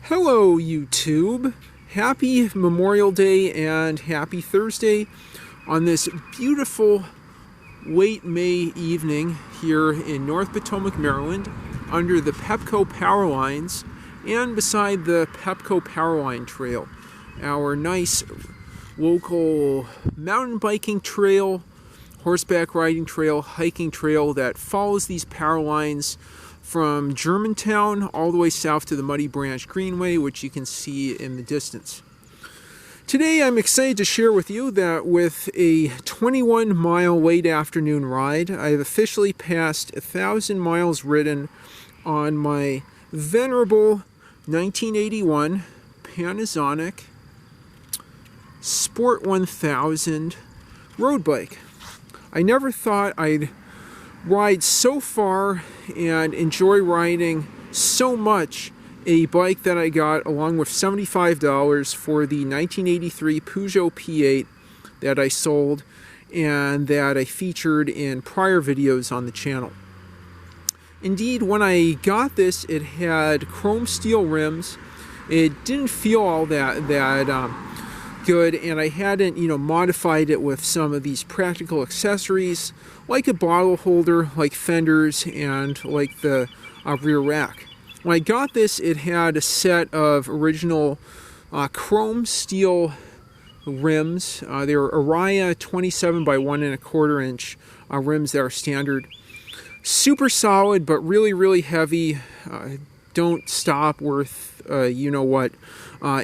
Hello YouTube! Happy Memorial Day and happy Thursday on this beautiful late May evening here in North Potomac, Maryland under the Pepco power lines and beside the Pepco power line trail. Our nice local mountain biking trail, horseback riding trail, hiking trail that follows these power lines from Germantown all the way south to the Muddy Branch Greenway, which you can see in the distance. Today I'm excited to share with you that with a 21-mile late afternoon ride, I have officially passed 1,000 miles ridden on my venerable 1981 Panasonic Sport 1000 road bike. I never thought I'd ride so far and enjoy riding so much a bike that I got along with $75 for the 1983 Peugeot P8 that I sold and that I featured in prior videos on the channel. Indeed, when I got this, it had chrome steel rims. It didn't feel all that good, and I hadn't modified it with some of these practical accessories like a bottle holder, like fenders, and like the rear rack. When I got this, it had a set of original chrome steel rims. They were Araya 27 by 1¼ inch rims that are standard. Super solid, but really heavy. Don't stop worth what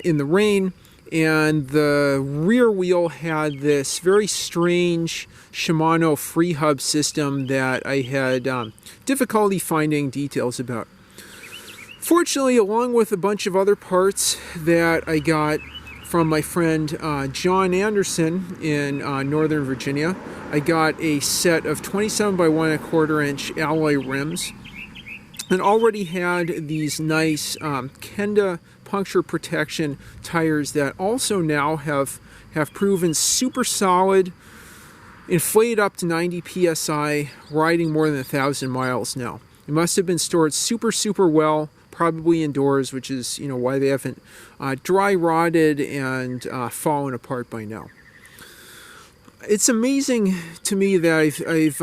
in the rain. And the rear wheel had this very strange Shimano free hub system that I had difficulty finding details about. Fortunately, along with a bunch of other parts that I got from my friend John Anderson in Northern Virginia, I got a set of 27 by 1¼ inch alloy rims and already had these nice Kenda puncture protection tires that also now have proven super solid, inflated up to 90 psi, riding more than 1,000 miles now. It must have been stored super well, probably indoors, which is why they haven't dry rotted and fallen apart by now. It's amazing to me that I've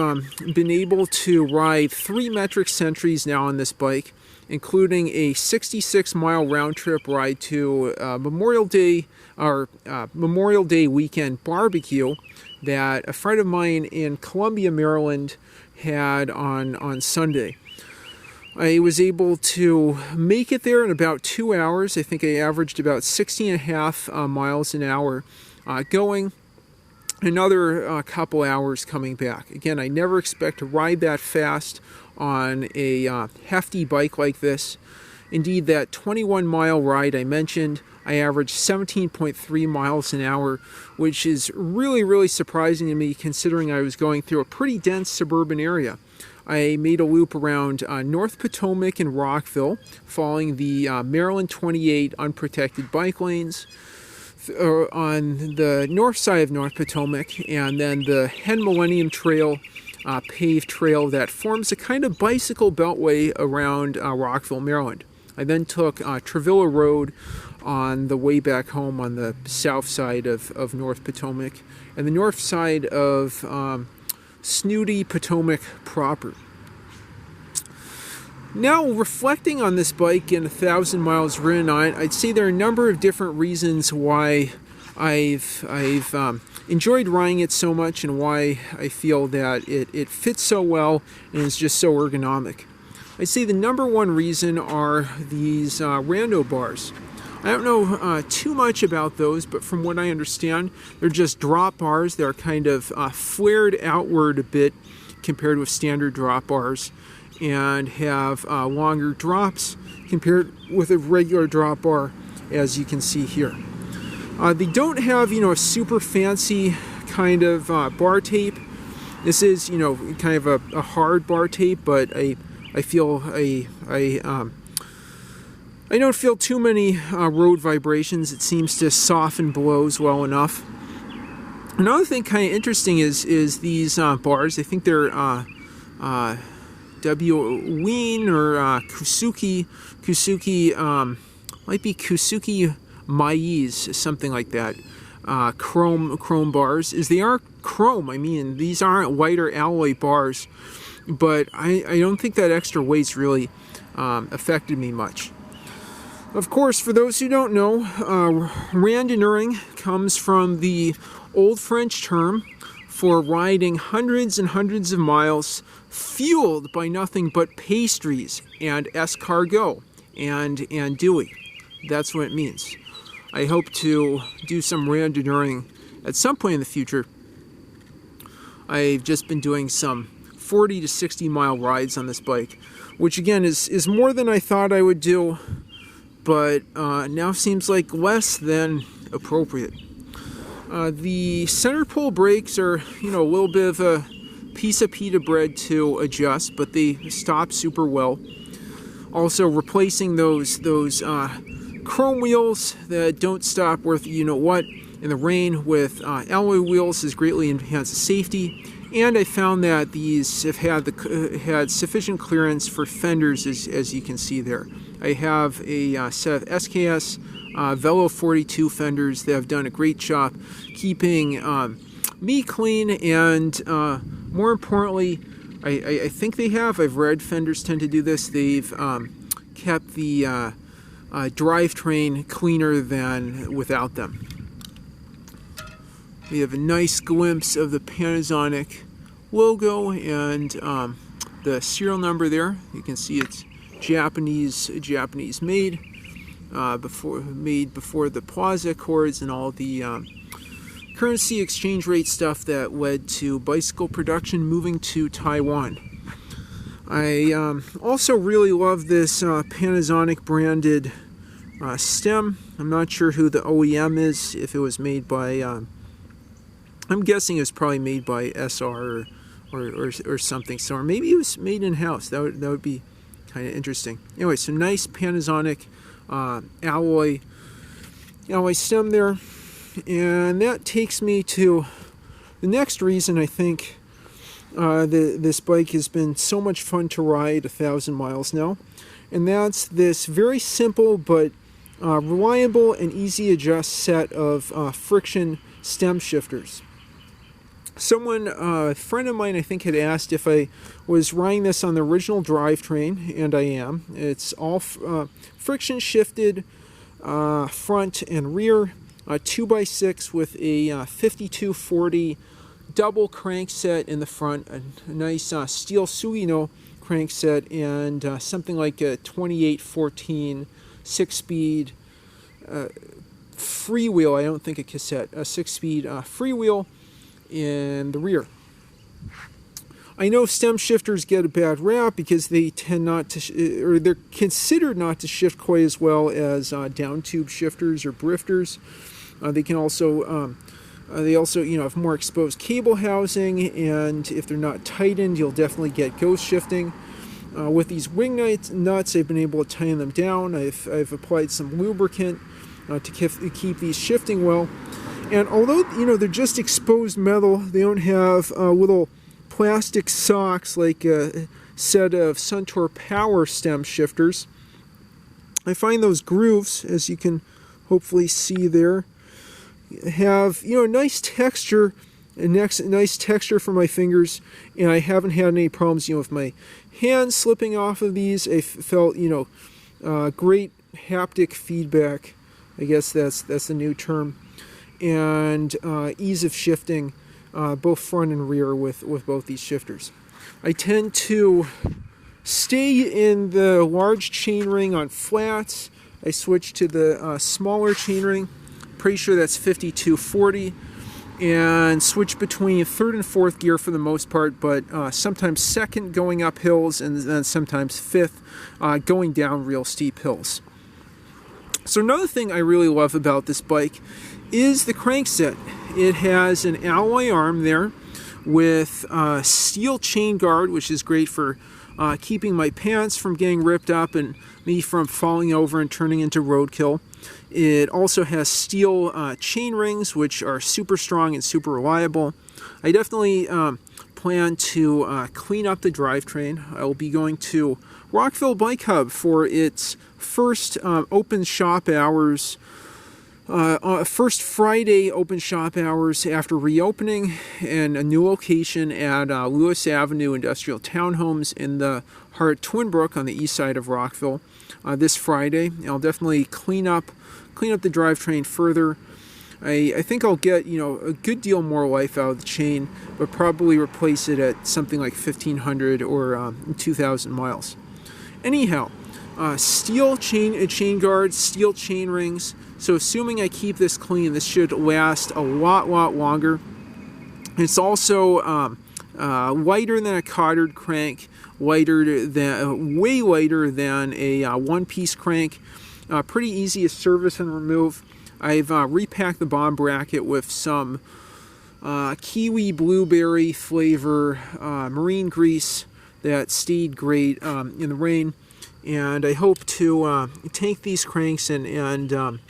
been able to ride 3 metric centuries now on this bike, including a 66-mile round trip ride to Memorial Day weekend barbecue that a friend of mine in Columbia, Maryland had on Sunday. I was able to make it there in about 2 hours. I think I averaged about 16.5 miles an hour going. Another couple hours coming back. Again, I never expect to ride that fast on a hefty bike like this. Indeed, that 21-mile ride I mentioned, I averaged 17.3 miles an hour, which is really surprising to me considering I was going through a pretty dense suburban area. I made a loop around North Potomac and Rockville, following the Maryland 28 unprotected bike lanes, on the north side of North Potomac, and then the Millennium Trail, paved trail that forms a kind of bicycle beltway around Rockville, Maryland. I then took Trevilla Road on the way back home on the south side of North Potomac, and the north side of snooty Potomac proper. Now, reflecting on this bike and 1,000 miles ridden on it, I'd say there are a number of different reasons why I've enjoyed riding it so much and why I feel that it fits so well and is just so ergonomic. I'd say the number one reason are these rando bars. I don't know too much about those, but from what I understand, they're just drop bars. They're kind of flared outward a bit compared with standard drop bars, and have longer drops compared with a regular drop bar, as you can see here. They don't have a super fancy kind of bar tape. This is kind of a hard bar tape, but I feel I don't feel too many road vibrations. It seems to soften blows well enough. Another thing kind of interesting is these bars. I think they're Ween or Kusuki might be Kusuki Mai's, something like that. Chrome bars. They are chrome. I mean, these aren't white or alloy bars, but I don't think that extra weight's really affected me much. Of course, for those who don't know, randonneuring comes from the Old French term for riding hundreds and hundreds of miles fueled by nothing but pastries and escargot and andouille. That's what it means. I hope to do some randonneuring at some point in the future. I've just been doing some 40 to 60 mile rides on this bike, which again is more than I thought I would do, but now seems like less than appropriate. The center pole brakes are, a little bit of a piece of pita bread to adjust, but they stop super well. Also, replacing those chrome wheels that don't stop worth what in the rain with alloy wheels has greatly enhanced safety. And I found that these have had sufficient clearance for fenders, as you can see there. I have a set of SKS Velo 42 fenders that have done a great job keeping me clean, and more importantly, I think I've read fenders tend to do this, they've kept the drivetrain cleaner than without them. We have a nice glimpse of the Panasonic logo and the serial number there. You can see it's Japanese made, before the Plaza Accords and all the currency exchange rate stuff that led to bicycle production moving to Taiwan. I also really love this Panasonic branded stem. I'm not sure who the OEM is, if it was made by, I'm guessing it's probably made by SR or something, or maybe it was made in-house. That would be kind of interesting. Anyway, so nice Panasonic alloy stem there, and that takes me to the next reason I think this bike has been so much fun to ride 1,000 miles now, and that's this very simple but reliable and easy adjust set of friction stem shifters. A friend of mine, I think, had asked if I was riding this on the original drivetrain, and I am. It's all friction shifted front and rear, 2x6 with a 5240 double crankset in the front, a nice steel Sugino crankset, and something like a 2814 6-speed freewheel. I don't think a cassette, a 6-speed freewheel in the rear. I know stem shifters get a bad rap because they tend not to, or they're considered not to shift quite as well as down tube shifters or drifters. They can also have more exposed cable housing, and if they're not tightened, you'll definitely get ghost shifting. With these wing nuts, I've been able to tighten them down. I've applied some lubricant to keep these shifting well. And although they're just exposed metal, they don't have little plastic socks like a set of Suntour Power stem shifters. I find those grooves, as you can hopefully see there, have nice texture, nice texture for my fingers, and I haven't had any problems with my hands slipping off of these. I felt great haptic feedback, I guess that's the new term, and ease of shifting both front and rear with both these shifters. I tend to stay in the large chainring on flats. I switch to the smaller chainring, pretty sure that's 5240, and switch between third and fourth gear for the most part, but sometimes second going up hills, and then sometimes fifth going down real steep hills. So another thing I really love about this bike is the crankset. It has an alloy arm there with steel chain guard, which is great for keeping my pants from getting ripped up and me from falling over and turning into roadkill. It also has steel chain rings, which are super strong and super reliable. I definitely plan to clean up the drivetrain. I will be going to Rockville Bike Hub for its first open shop hours, first Friday open shop hours after reopening, and a new location at Lewis Avenue Industrial Townhomes in the heart of Twinbrook on the east side of Rockville this Friday. I'll definitely clean up the drivetrain further. I think I'll get, a good deal more life out of the chain, but probably replace it at something like 1,500 or 2,000 miles. Anyhow, steel chain guards, steel chain rings. So assuming I keep this clean, this should last a lot longer. It's also lighter than a cotter crank, way lighter than a one-piece crank. Pretty easy to service and remove. I've repacked the bomb bracket with some kiwi blueberry flavor marine grease that stayed great in the rain, and I hope to take these cranks and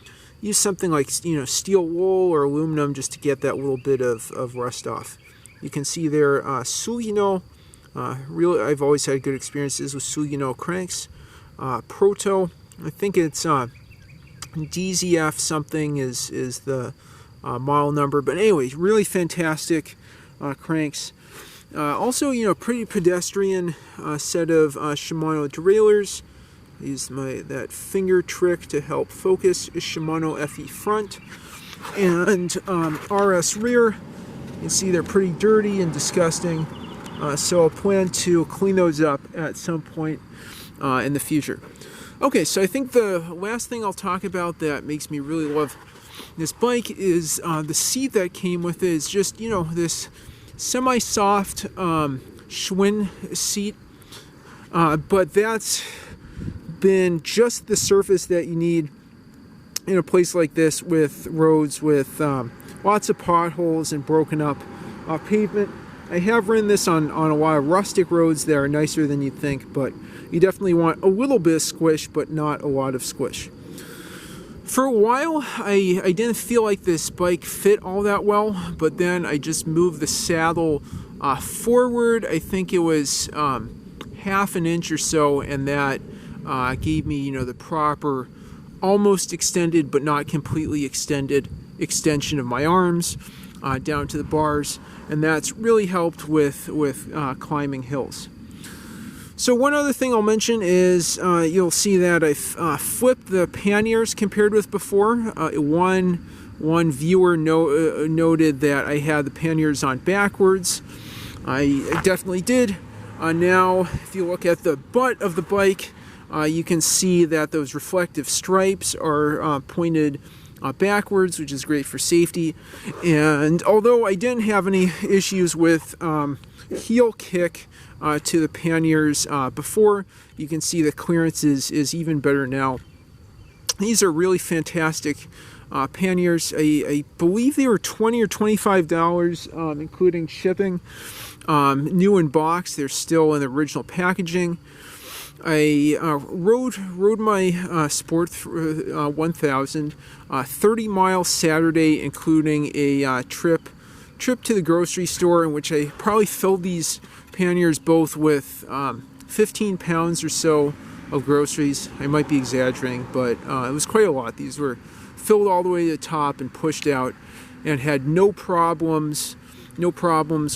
use something like steel wool or aluminum just to get that little bit of rust off. You can see there Sugino. Really, I've always had good experiences with Sugino cranks. Proto, I think it's DZF something is the model number, but anyways, really fantastic cranks. Also, pretty pedestrian set of Shimano derailleurs. I used that finger trick to help focus. Shimano FE front and RS rear. You can see they're pretty dirty and disgusting, so I'll plan to clean those up at some point in the future. Okay, so I think the last thing I'll talk about that makes me really love this bike is the seat that came with it. Is just, this semi-soft Schwinn seat, but that's been just the surface that you need in a place like this with roads with lots of potholes and broken up pavement. I have ridden this on a lot of rustic roads that are nicer than you'd think, but you definitely want a little bit of squish, but not a lot of squish. For a while, I didn't feel like this bike fit all that well, but then I just moved the saddle forward. I think it was half an inch or so, and that gave me, the proper, almost extended but not completely extended extension of my arms down to the bars, and that's really helped with climbing hills. So one other thing I'll mention is you'll see that I've flipped the panniers compared with before. One viewer noted that I had the panniers on backwards. I definitely did. Now, if you look at the butt of the bike, you can see that those reflective stripes are pointed backwards, which is great for safety. And although I didn't have any issues with heel kick to the panniers before, you can see the clearance is even better now. These are really fantastic panniers. I believe they were $20 or $25, including shipping. New in box, they're still in the original packaging. I rode my Sport 1000 30 miles Saturday, including a trip to the grocery store, in which I probably filled these panniers both with 15 pounds or so of groceries. I might be exaggerating, but it was quite a lot. These were filled all the way to the top and pushed out, and had no problems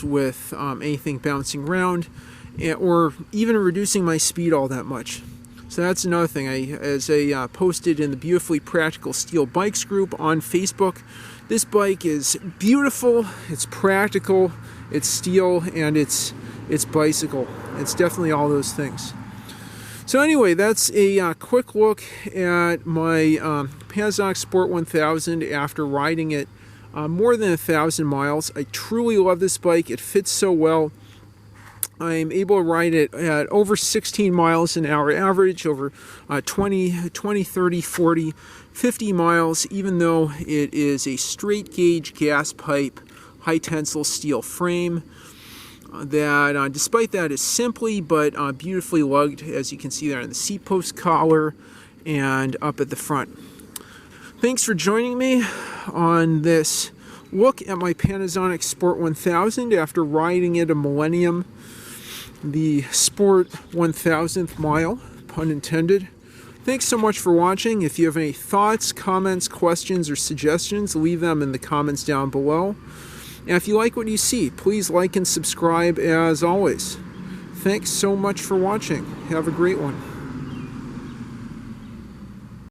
with anything bouncing around or even reducing my speed all that much. So that's another thing. As I posted in the Beautifully Practical Steel Bikes group on Facebook, this bike is beautiful, it's practical, it's steel, and it's bicycle. It's definitely all those things. So anyway, that's a quick look at my Panasonic Sport 1000 after riding it more than 1,000 miles. I truly love this bike. It fits so well. I'm able to ride it at over 16 miles an hour average, over 20, 30, 40, 50 miles, even though it is a straight gauge gas pipe, high tensile steel frame that, despite that, is simply but beautifully lugged, as you can see there on the seat post collar and up at the front. Thanks for joining me on this look at my Panasonic Sport 1000 after riding it a millennium. the Sport 1000th mile, pun intended. Thanks so much for watching. If you have any thoughts, comments, questions, or suggestions, leave them in the comments down below. And if you like what you see, please like and subscribe as always. Thanks so much for watching. Have a great one.